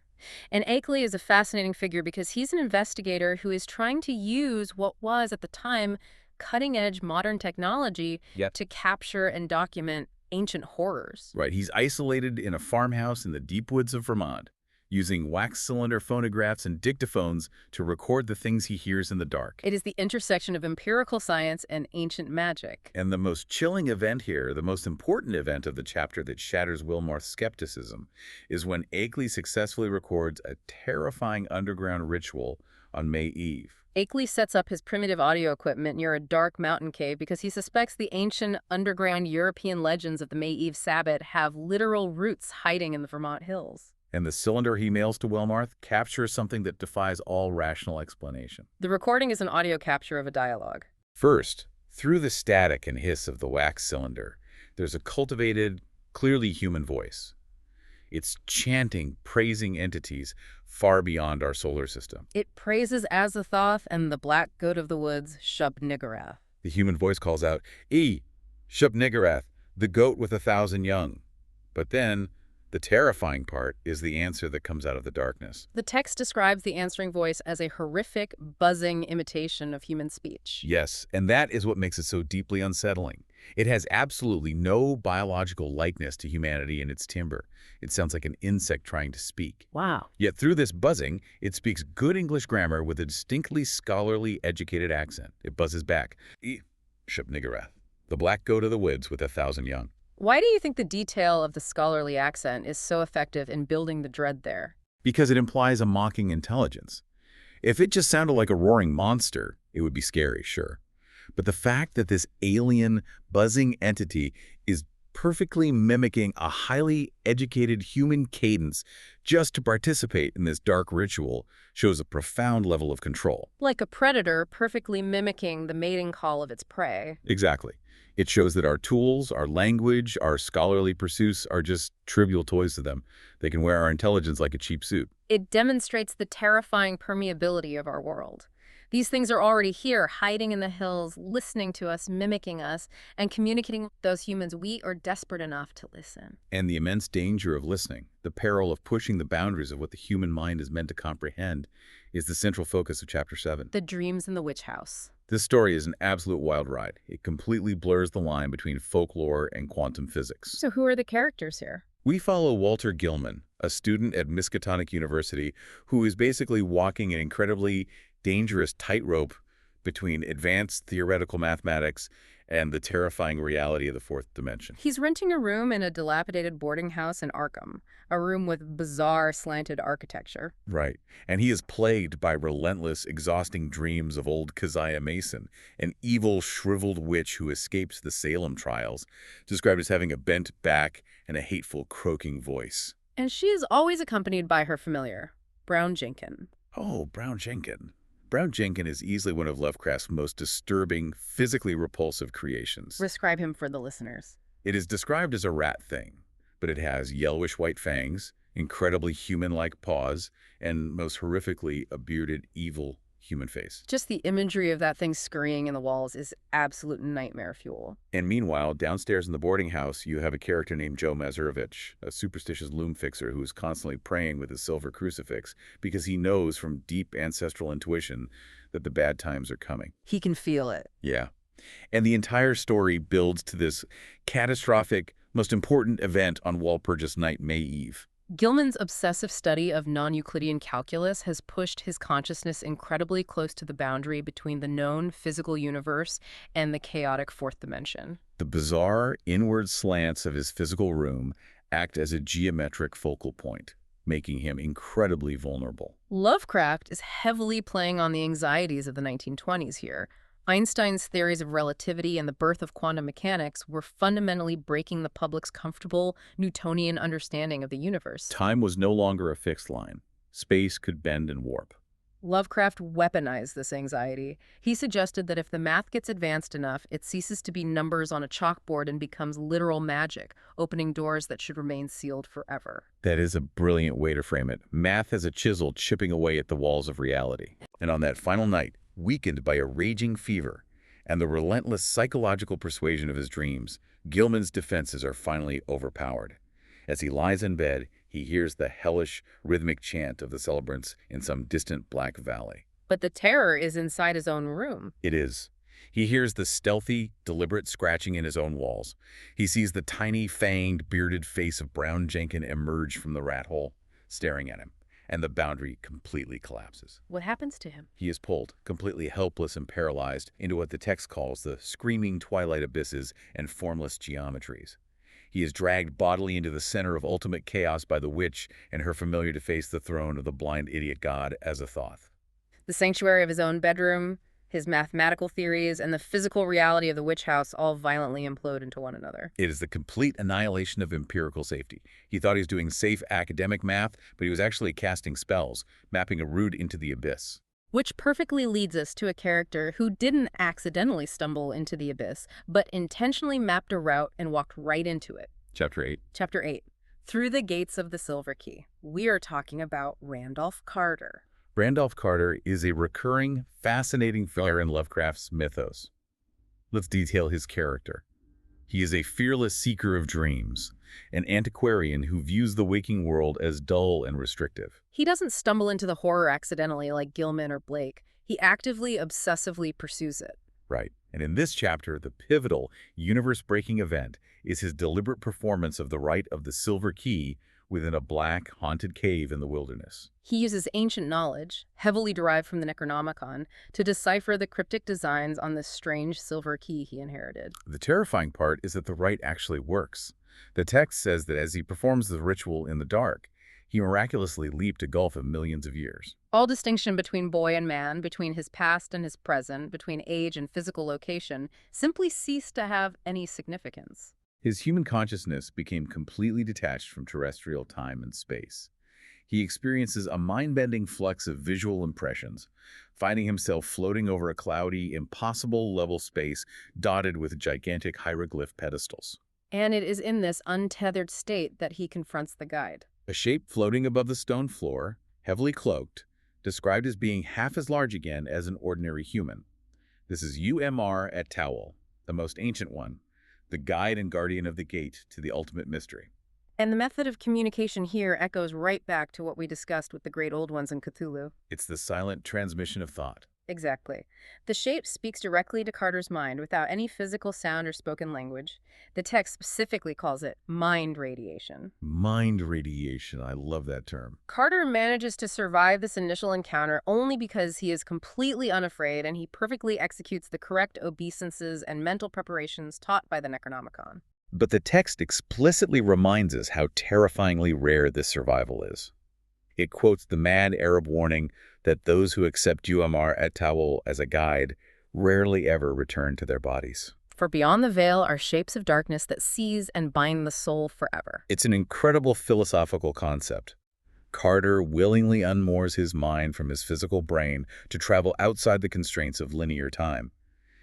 And Akeley is a fascinating figure because he's an investigator who is trying to use what was, at the time, cutting-edge modern technology to capture and document ancient horrors. Right. He's isolated in a farmhouse in the deep woods of Vermont, using wax cylinder phonographs and dictaphones to record the things he hears in the dark. It is the intersection of empirical science and ancient magic. And the most chilling event here, the most important event of the chapter that shatters Wilmarth's skepticism, is when Akeley successfully records a terrifying underground ritual on May Eve. Akeley sets up his primitive audio equipment near a dark mountain cave because he suspects the ancient underground European legends of the May Eve Sabbat have literal roots hiding in the Vermont hills. And the cylinder he mails to Wilmarth captures something that defies all rational explanation. The recording is an audio capture of a dialogue. First, through the static and hiss of the wax cylinder, there's a cultivated, clearly human voice. It's chanting, praising entities far beyond our solar system. It praises Azathoth and the black goat of the woods, Shub-Niggurath. The human voice calls out, Shub-Niggurath, the goat with 1,000 young. But then, the terrifying part is the answer that comes out of the darkness. The text describes the answering voice as a horrific, buzzing imitation of human speech. Yes, and that is what makes it so deeply unsettling. It has absolutely no biological likeness to humanity in its timbre. It sounds like an insect trying to speak. Wow. Yet through this buzzing, it speaks good English grammar with a distinctly scholarly, educated accent. It buzzes back, Shub-Niggurath, the black goat of the woods with 1,000 young. Why do you think the detail of the scholarly accent is so effective in building the dread there? Because it implies a mocking intelligence. If it just sounded like a roaring monster, it would be scary, sure. But the fact that this alien, buzzing entity is perfectly mimicking a highly educated human cadence just to participate in this dark ritual shows a profound level of control. Like a predator perfectly mimicking the mating call of its prey. Exactly. It shows that our tools, our language, our scholarly pursuits are just trivial toys to them. They can wear our intelligence like a cheap suit. It demonstrates the terrifying permeability of our world. These things are already here, hiding in the hills, listening to us, mimicking us, and communicating with those humans we are desperate enough to listen. And the immense danger of listening, the peril of pushing the boundaries of what the human mind is meant to comprehend, is the central focus of Chapter 7. The Dreams in the Witch House. This story is an absolute wild ride. It completely blurs the line between folklore and quantum physics. So who are the characters here? We follow Walter Gilman, a student at Miskatonic University who is basically walking an incredibly dangerous tightrope between advanced theoretical mathematics and the terrifying reality of the fourth dimension. He's renting a room in a dilapidated boarding house in Arkham, a room with bizarre slanted architecture. Right. And he is plagued by relentless, exhausting dreams of old Keziah Mason, an evil, shriveled witch who escapes the Salem trials, described as having a bent back and a hateful, croaking voice. And she is always accompanied by her familiar, Brown Jenkin. Oh, Brown Jenkin. Brown Jenkin is easily one of Lovecraft's most disturbing, physically repulsive creations. Describe him for the listeners. It is described as a rat thing, but it has yellowish-white fangs, incredibly human-like paws, and most horrifically, a bearded, evil human face. Just the imagery of that thing scurrying in the walls is absolute nightmare fuel. And meanwhile, downstairs in the boarding house, you have a character named Joe Mazurovich, a superstitious loom fixer who is constantly praying with a silver crucifix because he knows from deep ancestral intuition that the bad times are coming. He can feel it. Yeah. And the entire story builds to this catastrophic, most important event on Walpurgis night, May Eve. Gilman's obsessive study of non-Euclidean calculus has pushed his consciousness incredibly close to the boundary between the known physical universe and the chaotic fourth dimension. The bizarre inward slants of his physical room act as a geometric focal point, making him incredibly vulnerable. Lovecraft is heavily playing on the anxieties of the 1920s here. Einstein's theories of relativity and the birth of quantum mechanics were fundamentally breaking the public's comfortable Newtonian understanding of the universe. Time was no longer a fixed line. Space could bend and warp. Lovecraft weaponized this anxiety. He suggested that if the math gets advanced enough, it ceases to be numbers on a chalkboard and becomes literal magic, opening doors that should remain sealed forever. That is a brilliant way to frame it. Math as a chisel chipping away at the walls of reality. And on that final night, weakened by a raging fever and the relentless psychological persuasion of his dreams, Gilman's defenses are finally overpowered. As he lies in bed, he hears the hellish, rhythmic chant of the celebrants in some distant black valley. But the terror is inside his own room. It is. He hears the stealthy, deliberate scratching in his own walls. He sees the tiny, fanged, bearded face of Brown Jenkin emerge from the rat hole, staring at him, and the boundary completely collapses. What happens to him? He is pulled, completely helpless and paralyzed, into what the text calls the screaming twilight abysses and formless geometries. He is dragged bodily into the center of ultimate chaos by the witch and her familiar to face the throne of the blind idiot god Azathoth. The sanctuary of his own bedroom, his mathematical theories, and the physical reality of the witch house all violently implode into one another. It is the complete annihilation of empirical safety. He thought he was doing safe academic math, but he was actually casting spells, mapping a route into the abyss. Which perfectly leads us to a character who didn't accidentally stumble into the abyss, but intentionally mapped a route and walked right into it. Chapter 8. Chapter 8. Through the Gates of the Silver Key. We are talking about Randolph Carter. Randolph Carter is a recurring, fascinating figure in Lovecraft's mythos. Let's detail his character. He is a fearless seeker of dreams, an antiquarian who views the waking world as dull and restrictive. He doesn't stumble into the horror accidentally like Gilman or Blake. He actively, obsessively pursues it. Right. And in this chapter, the pivotal, universe-breaking event is his deliberate performance of the rite of the Silver Key within a black, haunted cave in the wilderness. He uses ancient knowledge, heavily derived from the Necronomicon, to decipher the cryptic designs on this strange silver key he inherited. The terrifying part is that the rite actually works. The text says that as he performs the ritual in the dark, he miraculously leaped a gulf of millions of years. All distinction between boy and man, between his past and his present, between age and physical location, simply ceased to have any significance. His human consciousness became completely detached from terrestrial time and space. He experiences a mind-bending flux of visual impressions, finding himself floating over a cloudy, impossible level space dotted with gigantic hieroglyph pedestals. And it is in this untethered state that he confronts the guide. A shape floating above the stone floor, heavily cloaked, described as being half as large again as an ordinary human. This is UMR at Towel, the most ancient one, the guide and guardian of the gate to the ultimate mystery. And the method of communication here echoes right back to what we discussed with the Great Old Ones in Cthulhu. It's the silent transmission of thought. Exactly. The shape speaks directly to Carter's mind without any physical sound or spoken language. The text specifically calls it mind radiation. Mind radiation. I love that term. Carter manages to survive this initial encounter only because he is completely unafraid and he perfectly executes the correct obeisances and mental preparations taught by the Necronomicon. But the text explicitly reminds us how terrifyingly rare this survival is. It quotes the mad Arab warning that those who accept UMR at Tawul as a guide rarely ever return to their bodies. For beyond the veil are shapes of darkness that seize and bind the soul forever. It's an incredible philosophical concept. Carter willingly unmoors his mind from his physical brain to travel outside the constraints of linear time.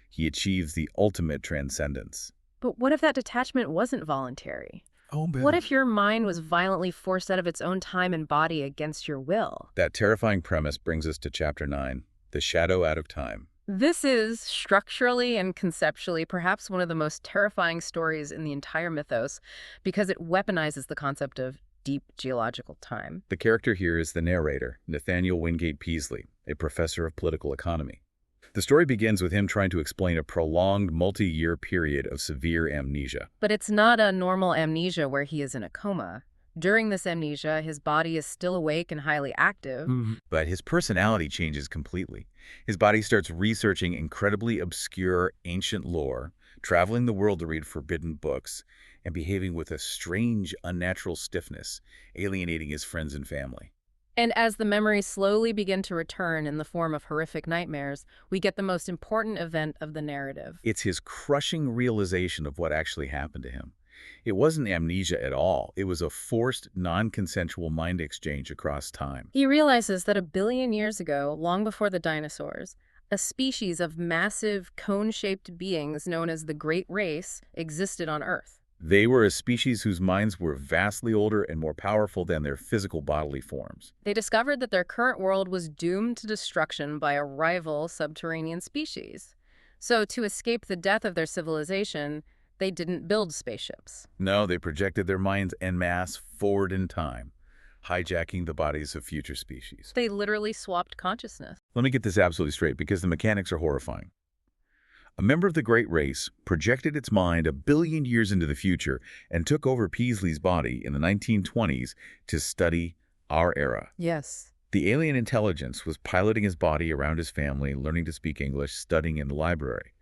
He achieves the ultimate transcendence. But what if that detachment wasn't voluntary? Oh, man. What if your mind was violently forced out of its own time and body against your will? That terrifying premise brings us to Chapter 9, The Shadow Out of Time. This is, structurally and conceptually, perhaps one of the most terrifying stories in the entire mythos because it weaponizes the concept of deep geological time. The character here is the narrator, Nathaniel Wingate Peaslee, a professor of political economy. The story begins with him trying to explain a prolonged, multi-year period of severe amnesia. But it's not a normal amnesia where he is in a coma. During this amnesia, his body is still awake and highly active. But his personality changes completely. His body starts researching incredibly obscure ancient lore, traveling the world to read forbidden books, and behaving with a strange, unnatural stiffness, alienating his friends and family. And as the memories slowly begin to return in the form of horrific nightmares, we get the most important event of the narrative. It's his crushing realization of what actually happened to him. It wasn't amnesia at all. It was a forced, non-consensual mind exchange across time. He realizes that a billion years ago, long before the dinosaurs, a species of massive cone-shaped beings known as the Great Race existed on Earth. They were a species whose minds were vastly older and more powerful than their physical bodily forms. They discovered that their current world was doomed to destruction by a rival subterranean species. So, to escape the death of their civilization, they didn't build spaceships. No, they projected their minds en masse forward in time, hijacking the bodies of future species. They literally swapped consciousness. Let me get this absolutely straight because the mechanics are horrifying. A member of the Great Race projected its mind a billion years into the future and took over Peasley's body in the 1920s to study our era. Yes. The alien intelligence was piloting his body around his family, learning to speak English, studying in the library.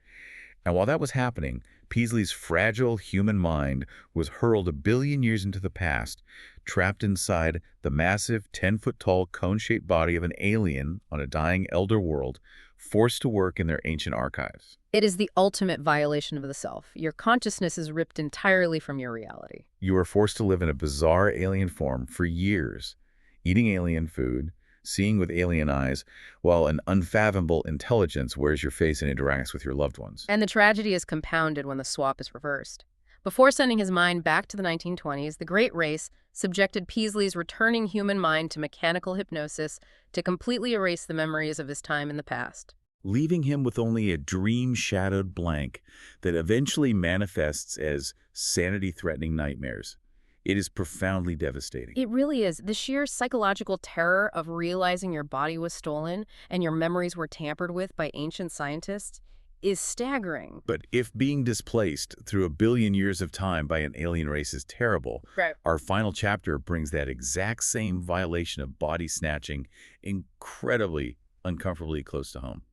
And while that was happening, Peasley's fragile human mind was hurled a billion years into the past, trapped inside the massive 10-foot-tall cone-shaped body of an alien on a dying elder world, forced to work in their ancient archives. It is the ultimate violation of the self. Your consciousness is ripped entirely from your reality. You are forced to live in a bizarre alien form for years, eating alien food, seeing with alien eyes, while an unfathomable intelligence wears your face and interacts with your loved ones. And the tragedy is compounded when the swap is reversed. Before sending his mind back to the 1920s, the Great Race subjected Peasley's returning human mind to mechanical hypnosis to completely erase the memories of his time in the past, leaving him with only a dream-shadowed blank that eventually manifests as sanity-threatening nightmares. It is profoundly devastating. It really is. The sheer psychological terror of realizing your body was stolen and your memories were tampered with by ancient scientists is staggering. But if being displaced through a billion years of time by an alien race is terrible, Right. our final chapter brings that exact same violation of body snatching incredibly, uncomfortably close to home.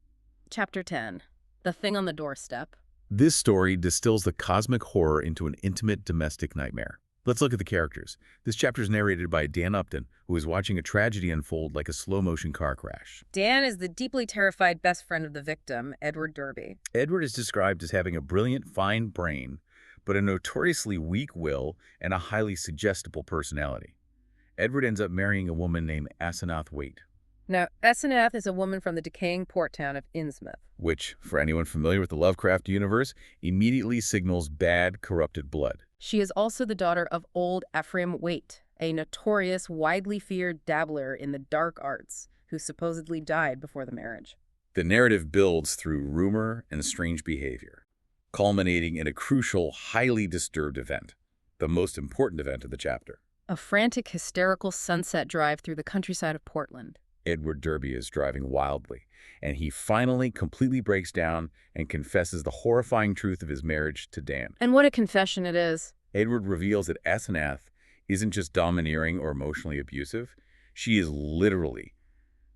Chapter 10. The Thing on the Doorstep. This story distills the cosmic horror into an intimate domestic nightmare. Let's look at the characters. This chapter is narrated by Dan Upton, who is watching a tragedy unfold like a slow-motion car crash. Dan is the deeply terrified best friend of the victim, Edward Derby. Edward is described as having a brilliant, fine brain, but a notoriously weak will and a highly suggestible personality. Edward ends up marrying a woman named Asenath Waite. Now, Asenath is a woman from the decaying port town of Innsmouth. Which, for anyone familiar with the Lovecraft universe, immediately signals bad, corrupted blood. She is also the daughter of old Ephraim Waite, a notorious, widely feared dabbler in the dark arts, who supposedly died before the marriage. The narrative builds through rumor and strange behavior, culminating in a crucial, highly disturbed event, the most important event of the chapter. A frantic, hysterical sunset drive through the countryside of Portland. Edward Derby is driving wildly, and he finally completely breaks down and confesses the horrifying truth of his marriage to Dan. And what a confession it is. Edward reveals that Asenath isn't just domineering or emotionally abusive. She is literally,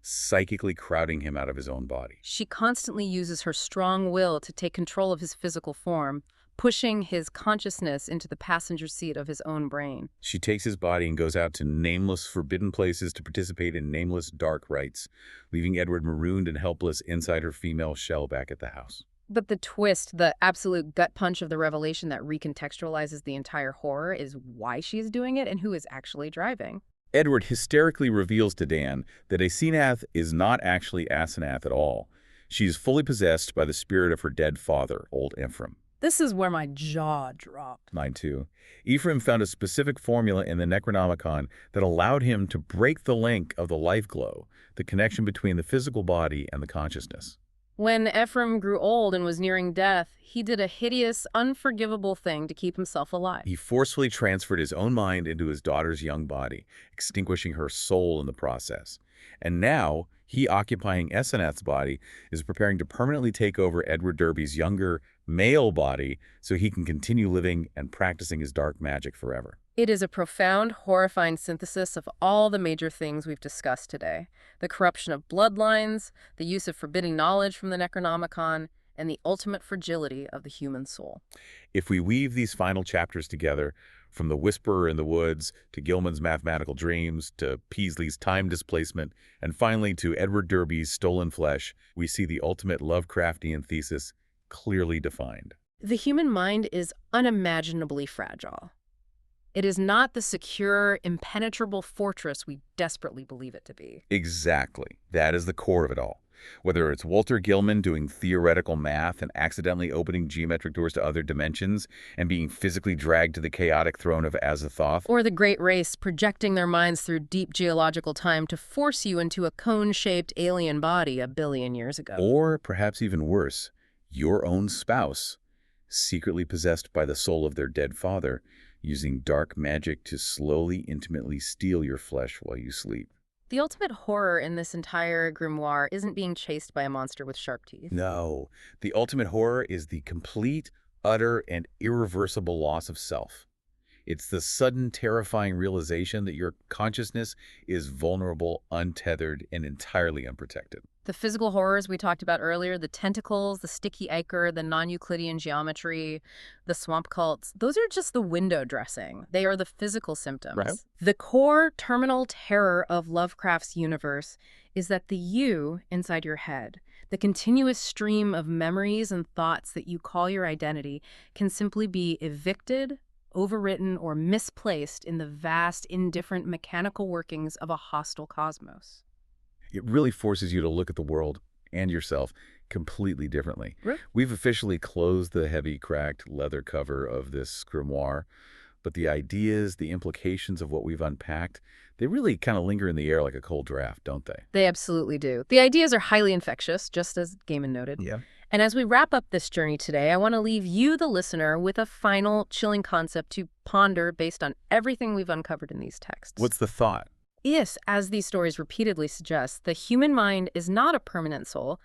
psychically crowding him out of his own body. She constantly uses her strong will to take control of his physical form, pushing his consciousness into the passenger seat of his own brain. She takes his body and goes out to nameless, forbidden places to participate in nameless, dark rites, leaving Edward marooned and helpless inside her female shell back at the house. But the twist, the absolute gut punch of the revelation that recontextualizes the entire horror is why she's doing it and who is actually driving. Edward hysterically reveals to Dan that Asenath is not actually Asenath at all. She is fully possessed by the spirit of her dead father, old Ephraim. This is where my jaw dropped. Mine too. Ephraim found a specific formula in the Necronomicon that allowed him to break the link of the life glow, the connection between the physical body and the consciousness. When Ephraim grew old and was nearing death, he did a hideous, unforgivable thing to keep himself alive. He forcefully transferred his own mind into his daughter's young body, extinguishing her soul in the process. And now, he occupying Asenath's body is preparing to permanently take over Edward Derby's younger, male body so he can continue living and practicing his dark magic forever. It is a profound, horrifying synthesis of all the major things we've discussed today. The corruption of bloodlines, the use of forbidden knowledge from the Necronomicon, and the ultimate fragility of the human soul. If we weave these final chapters together, from the Whisperer in the Woods to Gilman's mathematical dreams to Peasley's time displacement, and finally to Edward Derby's stolen flesh, we see the ultimate Lovecraftian thesis clearly defined. The human mind is unimaginably fragile. It is not the secure, impenetrable fortress we desperately believe it to be. Exactly. That is the core of it all. Whether it's Walter Gilman doing theoretical math and accidentally opening geometric doors to other dimensions and being physically dragged to the chaotic throne of Azathoth, Or the great race projecting their minds through deep geological time to force you into a cone-shaped alien body a billion years ago. or perhaps even worse, your own spouse, secretly possessed by the soul of their dead father, using dark magic to slowly, intimately steal your flesh while you sleep. The ultimate horror in this entire grimoire isn't being chased by a monster with sharp teeth. No, the ultimate horror is the complete, utter, and irreversible loss of self. It's the sudden, terrifying realization that your consciousness is vulnerable, untethered, and entirely unprotected. The physical horrors we talked about earlier, the tentacles, the sticky ichor, the non-Euclidean geometry, the swamp cults, those are just the window dressing. They are the physical symptoms. Right. The core terminal terror of Lovecraft's universe is that the you inside your head, the continuous stream of memories and thoughts that you call your identity, can simply be evicted, overwritten, or misplaced in the vast, indifferent mechanical workings of a hostile cosmos. It really forces you to look at the world and yourself completely differently. Right. We've officially closed the heavy, cracked leather cover of this grimoire, but the ideas, the implications of what we've unpacked, they really kind of linger in the air like a cold draft, don't they? They absolutely do. The ideas are highly infectious, just as Gaiman noted. Yeah. And as we wrap up this journey today, I want to leave you, the listener, with a final chilling concept to ponder based on everything we've uncovered in these texts. What's the thought? Yes, as these stories repeatedly suggest, the human mind is not a permanent soul,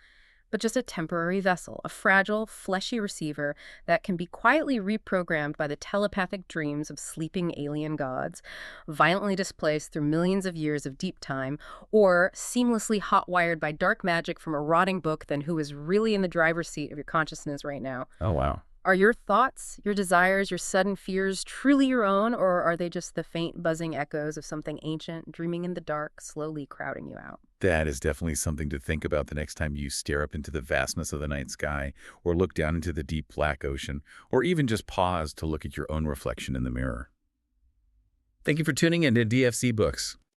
but just a temporary vessel, a fragile, fleshy receiver that can be quietly reprogrammed by the telepathic dreams of sleeping alien gods, violently displaced through millions of years of deep time, or seamlessly hot-wired by dark magic from a rotting book then who is really in the driver's seat of your consciousness right now. Oh, wow. Are your thoughts, your desires, your sudden fears truly your own, or are they just the faint buzzing echoes of something ancient, dreaming in the dark, slowly crowding you out? That is definitely something to think about the next time you stare up into the vastness of the night sky, or look down into the deep black ocean, or even just pause to look at your own reflection in the mirror. Thank you for tuning in to DFC Books.